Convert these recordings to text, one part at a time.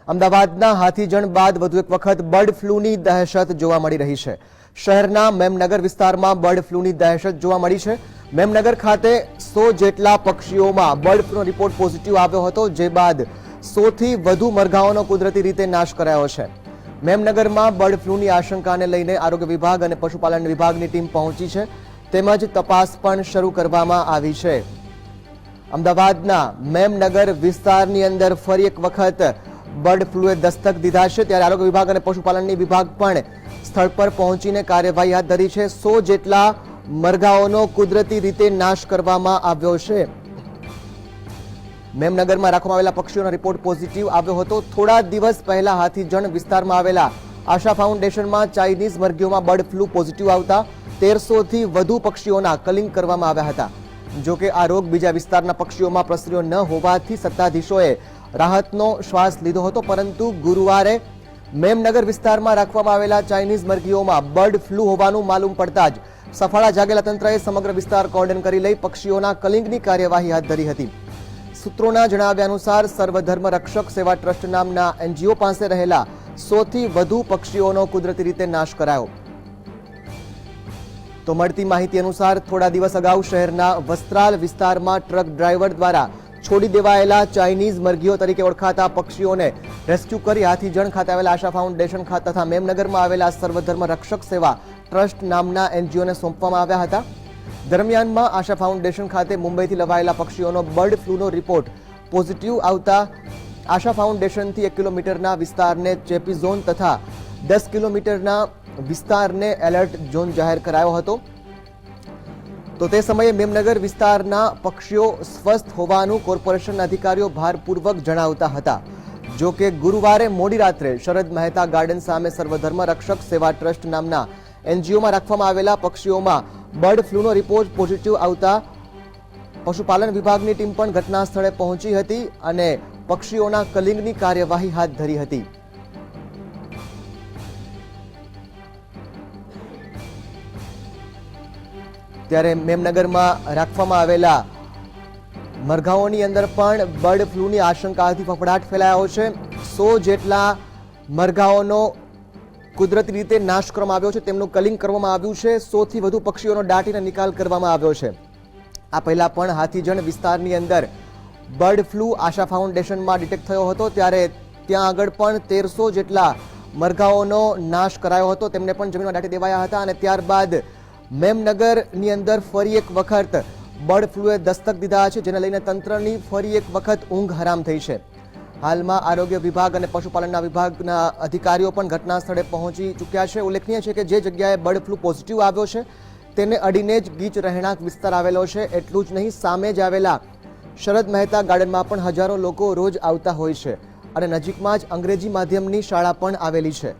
અમદાવાદના હાથીજણ બાદ વધુ એક વખત બર્ડ ફ્લૂની દહેશત જોવા મળી રહી છે। શહેરના મેમનગર વિસ્તારમાં બર્ડ ફ્લૂની દહેશત જોવા મળી છે। મેમનગર ખાતે 100 જેટલા પક્ષીઓમાં બર્ડ ફ્લૂનો રિપોર્ટ પોઝિટિવ આવ્યો હતો, જે બાદ 100 થી વધુ મરઘાઓનો કુદરતી રીતે નાશ કરાયો છે। મેમનગરમાં બર્ડ ફ્લૂની આશંકાને લઈને આરોગ્ય વિભાગ અને પશુપાલન વિભાગની ટીમ પહોંચી છે, તેમજ તપાસ પણ શરૂ કરવામાં આવી છે। અમદાવાદના મેમનગર વિસ્તારની અંદર ફરી એક વખત બર્ડ ફ્લૂએ દસ્તક દીધા છે, ત્યારે આરોગ્ય વિભાગ અને પશુપાલનની વિભાગ પણ સ્થળ પર પહોંચીને કાર્યવાહી હાથ ધરી છે। 100 જેટલા મરઘાઓનો કુદરતી રીતે નાશ કરવામાં આવ્યો છે। મેમનગરમાં રાખવામાં આવેલા પક્ષીઓનો રિપોર્ટ પોઝિટિવ આવ્યો હતો। થોડા દિવસ પહેલા હાથીજણ વિસ્તારમાં આવેલા આશા ફાઉન્ડેશનમાં ચાઇનીઝ મરઘીઓમાં બર્ડ ફ્લૂ પોઝિટિવ આવતા 1300 થી વધુ પક્ષીઓના કલિંગ કરવામાં આવ્યા હતા। જો કે આ રોગ બીજા વિસ્તારના પક્ષીઓમાં પ્રસર્યો ન હોવાથી સત્તાધીશોએ રાહતનો શ્વાસ લીધો હતો, પરંતુ ગુરુવારે મેમનગર વિસ્તારમાં રાખવામાં આવેલા ચાઇનીઝ મરઘીઓમાં બર્ડ ફ્લૂ હોવાનું માલુમ પડતા જ સફાળા જાગેલા તંત્રએ સમગ્ર વિસ્તાર કોર્ડન કરી લઈ પક્ષીઓના કલિંગની કાર્યવાહી હાથ ધરી હતી। સૂત્રોના જણાવ્યા અનુસાર સર્વધર્મ રક્ષક સેવા ટ્રસ્ટ નામના એનજીઓ પાસે રહેલા 100 થી વધુ પક્ષીઓનો કુદરતી રીતે નાશ કરાયો। તો મળતી માહિતી અનુસાર થોડા દિવસ અગાઉ શહેરના વસ્ત્રાલ વિસ્તારમાં ટ્રક ડ્રાઈવર દ્વારા છોડી દેવાયેલા ચાઇનીઝ મરઘીઓ તરીકે ઓળખાતા પક્ષીઓને રેસ્ક્યુ કરી હાથીજણ ખાતે આવેલા આશા ફાઉન્ડેશન ખાતે તથા મેમનગરમાં આવેલા સર્વધર્મ રક્ષક સેવા ટ્રસ્ટ નામના એનજીઓને સોંપવામાં આવ્યા હતા। દરમિયાનમાં આશા ફાઉન્ડેશન ખાતે મુંબઈથી લવાયેલા પક્ષીઓનો બર્ડ ફ્લૂનો રિપોર્ટ પોઝિટિવ આવતા આશા ફાઉન્ડેશનથી 1 કિલોમીટરના વિસ્તારને ચેપી ઝોન તથા 10 કિલોમીટરના વિસ્તારને એલર્ટ ઝોન જાહેર કરાયો હતો। તો તે સમયે મેમનગર વિસ્તારના પક્ષીઓ સ્વસ્થ હોવાનું કોર્પોરેશનના અધિકારીઓ ભારપૂર્વક જણાવતા હતા। જો કે ગુરુવારે મોડી રાત્રે શરદ મહેતા ગાર્ડન સામે સર્વધર્મ રક્ષક સેવા ટ્રસ્ટ નામના એનજીઓમાં રાખવામાં આવેલા પક્ષીઓમાં બર્ડ ફ્લૂનો રિપોર્ટ પોઝિટિવ આવતા પશુપાલન વિભાગની ટીમ પણ ઘટના સ્થળે પહોંચી હતી અને પક્ષીઓના કલિંગની કાર્યવાહી હાથ ધરી હતી। ત્યારે મેમનગરમાં રાખવામાં આવેલા મરઘાઓની અંદર પણ બર્ડ ફ્લૂની આશંકાથી ફફડાટ ફેલાયો છે। 100 જેટલા મરઘાઓનો કુદરતી રીતે નાશ કરવામાં આવ્યો છે, તેમનું કલિંગ કરવામાં આવ્યું છે। 100 થી વધુ પક્ષીઓનો દાટીને નિકાલ કરવામાં આવ્યો છે। આ પહેલા પણ હાથીજણ વિસ્તારની અંદર બર્ડ ફ્લૂ આશા ફાઉન્ડેશનમાં ડિટેક્ટ થયો હતો, ત્યારે ત્યાં આગળ પણ 1300 જેટલા મરઘાઓનો નાશ કરાયો હતો, તેમને પણ જમીનમાં દાટી દેવાયા હતા અને ત્યારબાદ મેમનગરની અંદર ફરી એક વખત બર્ડ ફ્લૂએ દસ્તક દીધા છે, જેને લઈને તંત્રની ફરી એક વખત ઊંઘ હરામ થઈ છે। હાલમાં આરોગ્ય વિભાગ અને પશુપાલનના વિભાગના અધિકારીઓ પણ ઘટના સ્થળે પહોંચી ચૂક્યા છે। ઉલ્લેખનીય છે કે જે જગ્યાએ બર્ડ ફ્લૂ પોઝિટિવ આવ્યો છે તેને અડીને જ ગીચ રહેણાંક વિસ્તાર આવેલો છે। એટલું જ નહીં, સામે જ આવેલા શરદ મહેતા ગાર્ડનમાં પણ હજારો લોકો રોજ આવતા હોય છે અને નજીકમાં જ અંગ્રેજી માધ્યમની શાળા પણ આવેલી છે।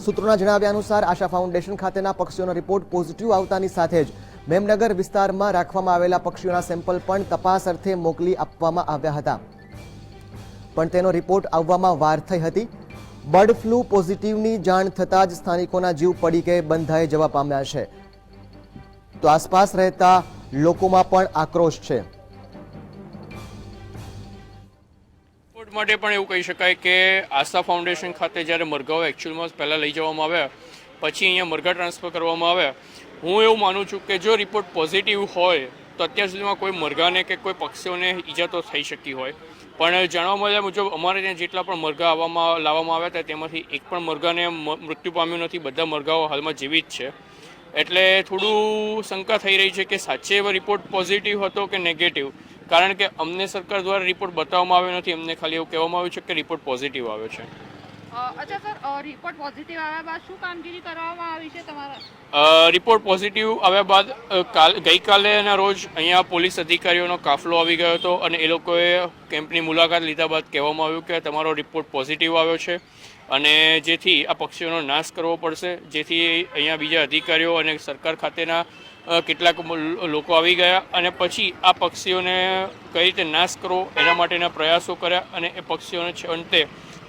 સૂત્રોના જણાવ્યા અનુસાર આશા ફાઉન્ડેશન ખાતેના પક્ષીઓનો રિપોર્ટ પોઝિટિવ આવતાની સાથે જ મેમનગર વિસ્તારમાં રાખવામાં આવેલા પક્ષીઓના સેમ્પલ પણ તપાસ અર્થે મોકલી આપવામાં આવ્યા હતા, પણ તેનો રિપોર્ટ આવવામાં વાર થઈ હતી। બર્ડ ફ્લૂ પોઝિટિવની જાણ થતાં જ સ્થાનિકોના જીવ પડીકે બંધાઈ જવા પામ્યા છે, તો આસપાસ રહેતા લોકોમાં પણ આક્રોશ છે। માટે પણ એવું કહી શકાય કે આસ્થા ફાઉન્ડેશન ખાતે જ્યારે મરઘાઓ એકચ્યુઅલમાં પહેલાં લઈ જવામાં આવ્યા પછી અહીંયા મરઘા ટ્રાન્સફર કરવામાં આવ્યા, હું એવું માનું છું કે જો રિપોર્ટ પોઝિટિવ હોય તો અત્યાર સુધીમાં કોઈ મરઘાને કે કોઈ પક્ષીઓને ઈજા તો થઈ શકતી હોય, પણ જાણવા મળ્યા મુજબ અમારે ત્યાં જેટલા પણ મરઘા લાવવામાં આવ્યા હતા તેમાંથી એક પણ મરઘાને મૃત્યુ પામ્યું નથી, બધા મરઘાઓ હાલમાં જીવિત છે। એટલે થોડું શંકા થઈ રહી છે કે સાચે એવો રિપોર્ટ પોઝિટિવ હતો કે નેગેટિવ, કારણ કે અમને સરકાર દ્વારા રિપોર્ટ બતાવવામાં આવ્યો નથી, અમને ખાલી એવું કહેવામાં આવ્યું છે કે રિપોર્ટ પોઝિટિવ આવ્યો છે। અચ્છા સર, રિપોર્ટ પોઝિટિવ આવ્યા બાદ શું કામગીરી કરવામાં આવી છે તમારા? રિપોર્ટ પોઝિટિવ આવ્યા બાદ ગઈકાલેના રોજ અહીંયા પોલીસ અધિકારીઓનો કાફલો આવી ગયો હતો અને એ લોકોએ કેમ્પની મુલાકાત લીધા બાદ કહેવામાં આવ્યું કે તમારો રિપોર્ટ પોઝિટિવ આવ્યો છે અને જેથી આ પક્ષીઓનો નાશ કરવો પડશે, જેથી અહીંયા બીજા અધિકારીઓ અને સરકાર ખાતેના કેટલાક લોકો આવી ગયા અને પછી આ પક્ષીઓને કઈ રીતે નાશ કરવો એના માટેના પ્રયાસો કર્યા અને એ પક્ષીઓને અંતે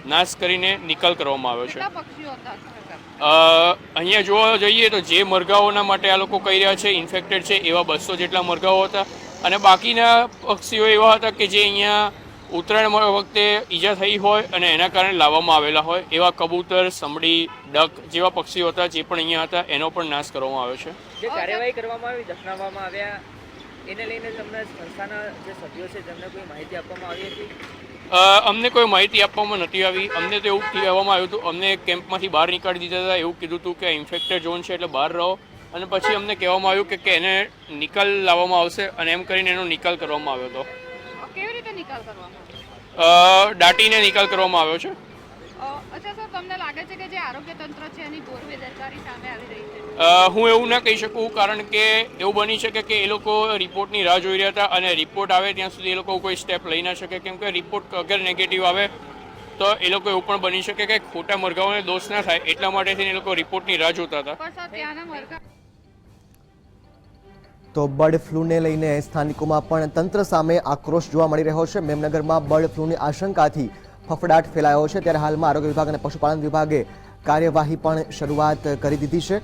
નાશ કરીને નિકાલ કરવામાં આવ્યો છે। અહીંયા જોવા જઈએ તો જે મરઘાઓના માટે આ લોકો કહી રહ્યા છે ઇન્ફેક્ટેડ છે એવા 200 જેટલા મરઘાઓ હતા અને બાકીના પક્ષીઓ એવા હતા કે જે અહીંયા ઉત્તરાયણ વખતે ઈજા થઈ હોય અને એના કારણે લાવવામાં આવેલા હોય એવા કબૂતર, સમડી, ડક જેવા પક્ષીઓ હતા જે પણ અહીંયા હતા એનો પણ નાશ કરવામાં આવ્યો છે. જે કાર્યવાહી કરવામાં આવી, દફનાવવામાં આવ્યા, એને લઈને તમને સંસ્થાના જે સભ્યો છે તેમને કોઈ માહિતી આપવામાં આવી હતી? અમને કોઈ માહિતી આપવામાં નથી આવી. અમને તો એવું કહેવામાં આવ્યું હતું, અમને કેમ્પમાંથી બહાર નીકાળી દીધા હતા. એવું કીધું હતું કે ઇન્ફેક્ટેડ ઝોન છે એટલે બહાર રહો, અને પછી અમને કહેવામાં આવ્યું કે એને નિકાલ લાવવામાં આવશે અને એમ કરીને એનો નિકાલ કરવામાં આવ્યો હતો. કેવી રીતે નિકાલ કરવામાં દાટીને નિકાલ કરવામાં આવ્યો છે. અચ્છા સર, તમને લાગે છે કે જે આરોગ્ય તંત્ર છે એની ઘોર બેદરકારી સામે આવી રહી છે? હું એવું ના કહી શકું, કારણ કે એવું બની શકે કે એ લોકો રિપોર્ટની રાહ જોઈ રહ્યા હતા અને રિપોર્ટ આવે ત્યાં સુધી એ લોકો કોઈ સ્ટેપ લઈ ના શકે, કેમ કે રિપોર્ટ અગર નેગેટિવ આવે તો એ લોકો એવું પણ બની શકે કે ખોટા મરઘાઓને દોષ ના થાય એટલા માટેથી એ લોકો રિપોર્ટની રાહ જોતા હતા. પણ સર, ત્યાંના મરઘા તો બર્ડ ફ્લૂને લઈને સ્થાનિકોમાં પણ તંત્ર સામે આક્રોશ જોવા મળી રહ્યો છે. મેમનગરમાં બર્ડ ફ્લૂની આશંકાથી ફફડાટ ફેલાયો છે, ત્યારે હાલમાં આરોગ્ય વિભાગ અને પશુપાલન વિભાગે કાર્યવાહી પણ શરૂઆત કરી દીધી છે.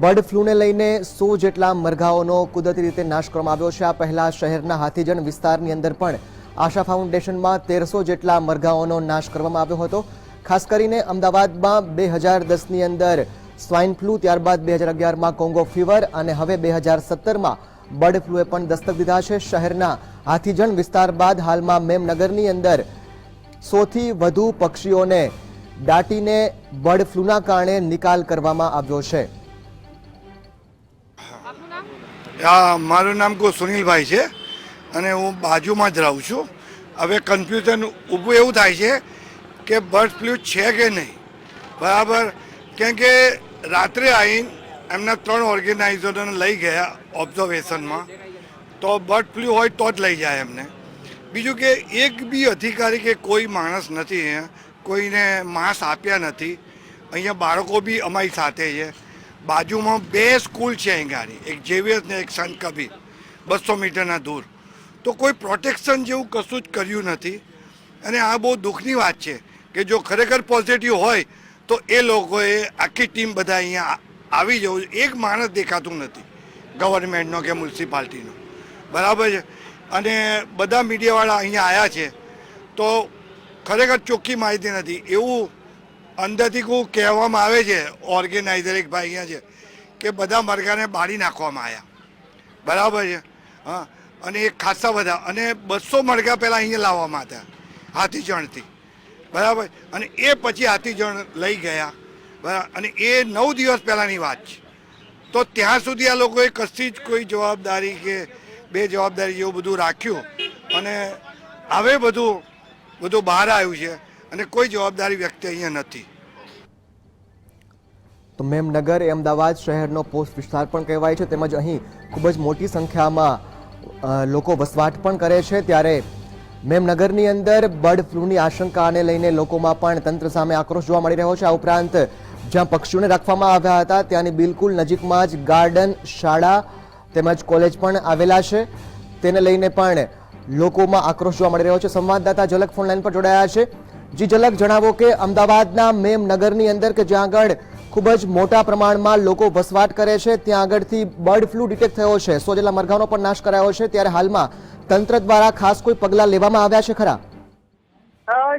બર્ડ ફ્લૂને લઈને 100 જેટલા મરઘાઓનો કુદરતી રીતે નાશ કરવામાં આવ્યો છે. આ પહેલા શહેરના હાથીજણ વિસ્તારની અંદર પણ આશા ફાઉન્ડેશનમાં 1300 જેટલા મરઘાઓનો નાશ કરવામાં આવ્યો હતો. ખાસ કરીને અમદાવાદમાં 2010ની અંદર સ્વાઇન ફ્લૂ, ત્યારબાદ 2011માં કોંગો ફીવર અને હવે 2017માં બર્ડ ફ્લૂએ પણ દસ્તક દીધા છે. શહેરના હાથીજણ વિસ્તાર બાદ હાલમાં મેમનગરની અંદર 100થી વધુ પક્ષીઓને દાટીને બર્ડ ફ્લૂના કારણે નિકાલ કરવામાં આવ્યો છે. મારું નામ સુનિલભાઈ છે અને હું બાજુમાં જ રહું છું. હવે કન્ફ્યુઝન ઊભું એવું થાય છે કે બર્ડ ફ્લૂ છે કે નહીં, બરાબર? કેમ કે રાત્રે આવીને એમના 3 ઓર્ગેનાઇઝરોને લઈ ગયા ઓબ્ઝર્વેશનમાં, તો બર્ડ ફ્લૂ હોય તો જ લઈ જાય એમને. બીજું કે એક બી અધિકારી કે કોઈ માણસ નથી અહીંયા, કોઈને માસ આપ્યા નથી. અહીંયા બાળકો બી અમારી સાથે છે. બાજુમાં 2 સ્કૂલ છે અહીં ગાડી, એક જેવિયસ ને એક સંત કબીર, 200 મીટરના દૂર. તો કોઈ પ્રોટેક્શન જેવું કશું જ કર્યું નથી. અને આ બહુ દુઃખની વાત છે કે જો ખરેખર પોઝિટિવ હોય તો એ લોકોએ આખી ટીમ બધા અહીંયા આવી જવું. એક માણસ દેખાતું નથી ગવર્મેન્ટનો કે મ્યુનિસિપાલિટીનો, બરાબર છે? અને બધા મીડિયાવાળા અહીંયા આવ્યા છે તો ખરેખર ચોખ્ખી માહિતી નથી એવું અંદરથી કોઈ કહેવામાં આવે છે. ઓર્ગેનાઇઝર એક ભાઈ અહીંયા છે કે બધા મરઘાને બાળી નાખવામાં આવ્યા, બરાબર છે? હા, અને એ ખાસા બધા, અને 200 મરઘા પહેલાં અહીંયા લાવવામાં હતા હાથીજણથી, બરાબર? અને એ પછી હાથીજણ લઈ ગયા, બરાબર? અને એ 9 દિવસ પહેલાંની વાત છે. તો ત્યાં સુધી આ લોકોએ કશી જ કોઈ જવાબદારી કે બેજવાબદારી જેવું બધું રાખ્યું અને હવે બધું બહાર આવ્યું છે અને કોઈ જવાબદારી વ્યક્તિ અહીંયા નથી. તો મેમનગર એ અમદાવાદ શહેરનો પોસ્ટ વિસ્તાર પણ કહેવાય છે, તેમજ અહીં ખૂબ જ મોટી સંખ્યામાં લોકો વસવાટ પણ કરે છે. ત્યારે મેમનગરની અંદર બર્ડ ફ્લૂની આશંકાને લઈને લોકોમાં પણ તંત્ર સામે આક્રોશ જોવા મળી રહ્યો છે. આ ઉપરાંત જ્યાં પક્ષીઓને રાખવામાં આવ્યા હતા ત્યાંની બિલકુલ નજીકમાં જ ગાર્ડન, શાળા તેમજ કોલેજ પણ આવેલા છે. તેને લઈને પણ લોકોમાં આક્રોશ જોવા મળી રહ્યો છે. સંવાદદાતા ઝલક ફોન લાઈન પર જોડાયા છે. જી ઝલક, જણાવો કે અમદાવાદના મેમનગરની અંદર કે જ્યાં આગળ ખૂબ જ મોટા પ્રમાણમાં લોકો વસવાટ કરે છે ત્યાં આગળથી બર્ડ ફ્લૂ ડિટેક્ટ થયો છે, 100 જેટલા મરઘાનો પણ નાશ કરાયો છે. ત્યારે હાલમાં તંત્ર દ્વારા ખાસ કોઈ પગલાં લેવામાં આવ્યા છે ખરા?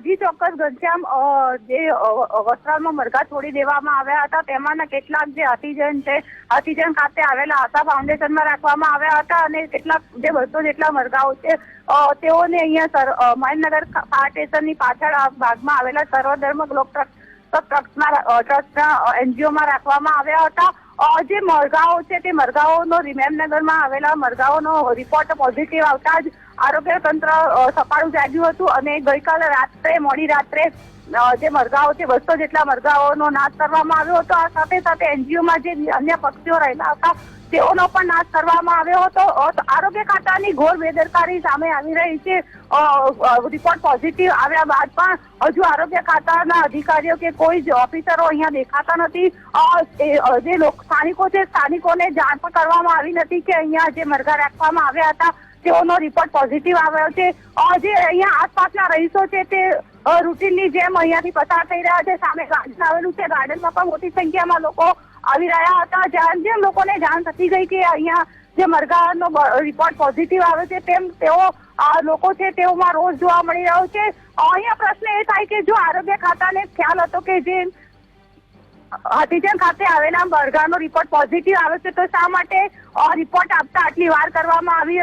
જી ચોક્કસ ઘનશ્યામ, જે વસ્ત્રાલમાં મરઘા છોડી દેવામાં આવ્યા હતા તેમાંના કેટલાક જે હાથીજણ છે, હાથીજણ ખાતે આવેલા આશા ફાઉન્ડેશનમાં રાખવામાં આવ્યા હતા અને કેટલાક જે 200 જેટલા મરઘાઓ છે તેઓને અહીંયા મહેનગર ફાયર સ્ટેશનની પાછળ ભાગમાં આવેલા સર્વધર્મ ગ્લોબ ટ્રસ્ટના એનજીઓમાં રાખવામાં આવ્યા હતા. જે મરઘાઓ છે તે મરઘાઓનો મેમનગરમાં આવેલા મરઘાઓનો રિપોર્ટ પોઝિટિવ આવતા જ આરોગ્ય તંત્ર સફાળું જાગ્યું હતું અને ગઈકાલે રાત્રે મોડી રાત્રે જે મરઘાઓ છે 200 જેટલા મરઘાઓનો નાશ કરવામાં આવ્યો હતો. આ સાથે સાથે એનજીઓમાં જે અન્ય પક્ષીઓ રહેલા હતા તેઓનો પણ નાશ કરવામાં આવ્યો હતો. આરોગ્ય ખાતાની ઘોર બેદરકારી સામે આવી રહી છે. રિપોર્ટ પોઝિટિવ આવ્યા બાદ પણ હજુ આરોગ્ય ખાતાના અધિકારીઓ કે કોઈ જ ઓફિસરો અહીંયા દેખાતા નથી. જે સ્થાનિકો છે સ્થાનિકોને જાણ પણ કરવામાં આવી નથી કે અહીંયા જે મરઘા રાખવામાં આવ્યા હતા તેઓનો રિપોર્ટ પોઝિટિવ આવ્યો છે. જે અહીંયા આસપાસના રહીશો છે તે રૂટીનની જેમ અહીંયાથી પસાર થઈ રહ્યા છે. સામે ગાર્ડન આવેલું છે, ગાર્ડનમાં પણ મોટી સંખ્યામાં લોકો આવી રહ્યા હતા. જેમ લોકોને જાણ થતી ગઈ કે અહીંયા જે મરઘાનો રિપોર્ટ પોઝિટિવ આવે છે તેમ તેઓ લોકો છે તેઓમાં રોષ જોવા મળી રહ્યો છે. અહીંયા પ્રશ્ન એ થાય કે જો આરોગ્ય ખાતાને ખ્યાલ હતો કે જે હાથીજણ ખાતે આવેલા મરઘાનો રિપોર્ટ પોઝિટિવ આવે છે, તો શા માટે રિપોર્ટ આપતા આટલી વાર કરવામાં આવી?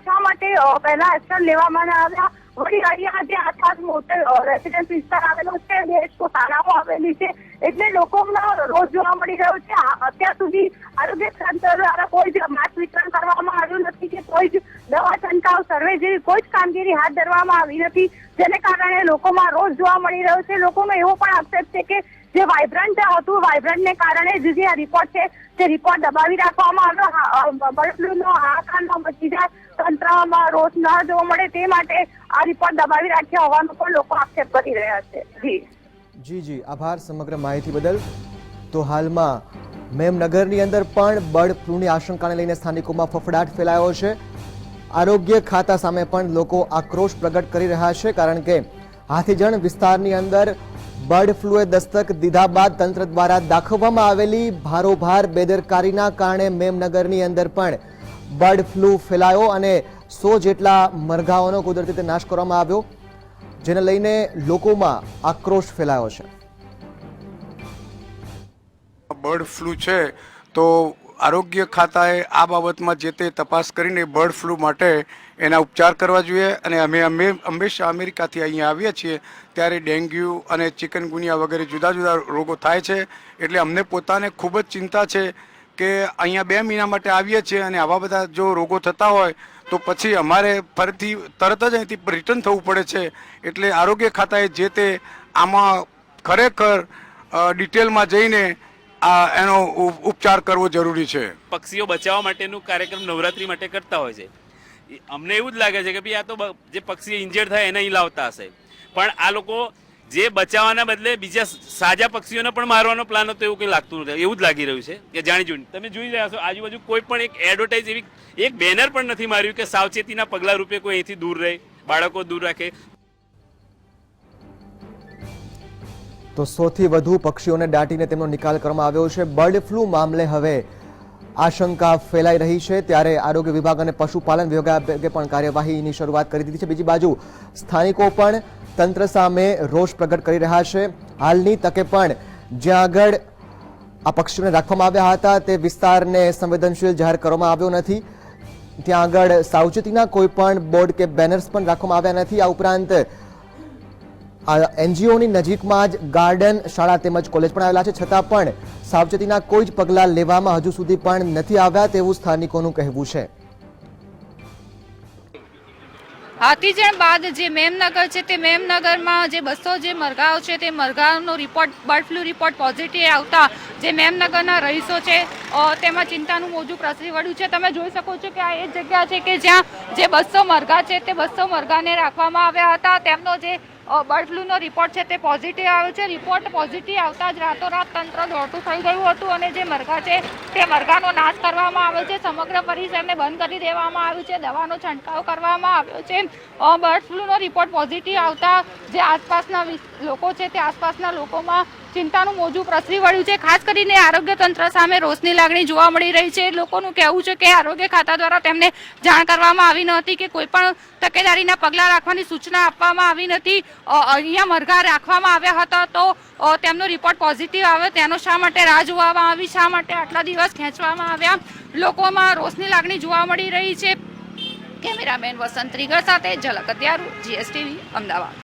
શા માટે પહેલા એક્શન લેવામાં ન આવ્યા? વળી અહીંયા જે આસપાસ મોટો રેસિડેન્સ વિસ્તાર આવેલો છે, બેસ્ટ શાળાઓ આવેલી છે, એટલે લોકોમાં રોજ જોવા મળી રહ્યો છે. અત્યાર સુધી આરોગ્ય તંત્ર દ્વારા કોઈ જ માસ્ક વિતરણ કરવામાં આવ્યું નથી કે કોઈ જ દવા છંટકાવ સર્વે જેવી કોઈ જ કામગીરી હાથ ધરવામાં આવી નથી, જેને કારણે લોકોમાં રોજ જોવા મળી રહ્યો છે. લોકોનો એવો પણ આક્ષેપ છે કે જે વાઇબ્રન્ટ હતું, વાઇબ્રન્ટને કારણે જે આ રિપોર્ટ છે તે રિપોર્ટ દબાવી રાખવામાં આવ્યો. બર્ડ ફ્લૂનો હાહાકાર ન મચી જાય, તંત્રમાં રોષ ન જોવા મળે તે માટે આ રિપોર્ટ દબાવી રાખ્યા હોવાનો પણ લોકો આક્ષેપ કરી રહ્યા છે. જી આભાર સમગ્ર માહિતી બદલ. તો હાલમાં મેમનગરની અંદર પણ બર્ડ ફ્લૂની આશંકાને લઈને સ્થાનિકોમાં ફફડાટ ફેલાયો છે. આરોગ્ય ખાતા સામે પણ લોકો આક્રોશ પ્રગટ કરી રહ્યા છે, કારણ કે હાથીજણ વિસ્તારની અંદર બર્ડ ફ્લૂએ દસ્તક દીધા બાદ તંત્ર દ્વારા દાખવવામાં આવેલી ભારોભાર બેદરકારીના કારણે મેમનગરની અંદર પણ બર્ડ ફ્લૂ ફેલાયો અને 100 જેટલા મરઘાઓનો કુદરતી રીતે નાશ કરવામાં આવ્યો, જેને લઈને લોકોમાં આક્રોશ ફેલાયો છે. બર્ડ ફ્લૂ છે તો આરોગ્ય ખાતાએ આ બાબતમાં જે તે તપાસ કરીને બર્ડ ફ્લૂ માટે એના ઉપચાર કરવા જોઈએ. અને અમે હંમેશા અમેરિકાથી અહીંયા આવીએ છીએ ત્યારે ડેન્ગ્યુ અને ચિકનગુનિયા વગેરે જુદા જુદા રોગો થાય છે, એટલે અમને પોતાને ખૂબ જ ચિંતા છે કે અહીંયા 2 મહિના માટે આવીએ છીએ અને આવા બધા જો રોગો થતા હોય તો પછી અમારે ફરીથી તરત જ અહીંથી રિટર્ન થવું પડે છે. એટલે આરોગ્ય ખાતાએ જે તે આમાં ખરેખર ડિટેલમાં જઈને એનો ઉપચાર કરવો જરૂરી છે. પક્ષીઓ બચાવવા માટેનું કાર્યક્રમ નવરાત્રી માટે કરતા હોય છે. અમને એવું જ લાગે છે કે ભાઈ આ તો જે પક્ષી ઇન્જર્ડ થાય એને અહીં લાવતા હશે, પણ આ લોકો જે બચાવવાના બદલે બીજા સાજા પક્ષીઓને પણ મારવાનો પ્લાન હતો એવું કંઈ લાગતું નથી. એવું જ લાગી રહ્યું છે કે જાણી જોઈને તમે જોઈ રહ્યા છો આજુબાજુ કોઈ પણ એક એડવર્ટાઇઝ એવી એક બેનર પણ નથી માર્યું કે સાવચેતીના પગલાં રૂપે કોઈ અહીંથી દૂર રહે, બાળકો દૂર રાખે. તો 100 થી વધુ પક્ષીઓને દાટીને તેમનો નિકાલ કરવામાં આવ્યો છે. બર્ડ ફ્લૂ મામલે હવે આશંકા ફેલાઈ રહી છે, ત્યારે આરોગ્ય વિભાગ અને પશુપાલન વિભાગે પણ કાર્યવાહીની શરૂઆત કરી દીધી છે. બીજી બાજુ સ્થાનિકો પણ તંત્ર સામે રોષ પ્રગટ કરી રહ્યા છે. હાલની તકે પણ જ્યાં આગળ આ પક્ષીઓને રાખવામાં આવ્યા હતા તે વિસ્તારને સંવેદનશીલ જાહેર કરવામાં આવ્યો નથી. ત્યાં આગળ સાવચેતીના કોઈ પણ બોર્ડ કે બેનર્સ પણ રાખવામાં આવ્યા નથી. આ ઉપરાંત એનજીઓની નજીકમાં જ ગાર્ડન, શાળા તેમજ કોલેજ પણ આવેલા છે, છતાં પણ સાવચેતીના કોઈ જ પગલાં લેવામાં હજુ સુધી પણ નથી આવ્યા તેવું સ્થાનિકોનું કહેવું છે. હાથીજણ બાદ જે મેમનગર છે તે મેમનગરમાં જે 200 જે મરઘાઓ છે તે મરઘાનો report bird flu report positive આવતા જે મેમનગરના રહીશો છે તેમાં ચિંતાનું મોજું પ્રસરી વળ્યું છે. તમે જોઈ શકો છો કે આ એ જગ્યા છે કે જ્યાં જે 200 મરઘા છે તે 200 મરઘાને રાખવામાં આવ્યા હતા. તેમનો જે બર્ડ ફ્લૂનો રિપોર્ટ છે તે પોઝિટિવ આવ્યો છે. રિપોર્ટ પોઝિટિવ આવતા જ રાતોરાત તંત્ર દોડતું થઈ ગયું હતું અને જે મરઘા છે તે મરઘાનો નાશ કરવામાં આવ્યો છે. સમગ્ર પરિસરને બંધ કરી દેવામાં આવ્યું છે, દવાનો છંટકાવ કરવામાં આવ્યો છે. બર્ડ ફ્લૂનો રિપોર્ટ પોઝિટિવ આવતા જે આસપાસના લોકો છે તે આસપાસના લોકોમાં ચિંતાનું મોજું પ્રસરી વળ્યું છે. ખાસ કરીને આરોગ્ય તંત્ર સામે રોષની લાગણી જોવા મળી રહી છે. લોકોનું કહેવું છે કે આરોગ્ય ખાતા દ્વારા તેમને જાણ કરવામાં આવી નહોતી કે કોઈ પણ તકેદારીના પગલાં રાખવાની સૂચના આપવામાં આવી નથી. અહીંયા મરઘા રાખવામાં આવ્યા હતા તો તેમનો રિપોર્ટ પોઝિટિવ આવ્યો, તેનો શા માટે રાહ જોવામાં આવી, શા માટે આટલા દિવસ ખેંચવામાં આવ્યા? લોકોમાં રોષની લાગણી જોવા મળી રહી છે. કેમેરામેન વસંત ત્રિગર સાથે ઝલક અધ્યારું, GSTV, અમદાવાદ.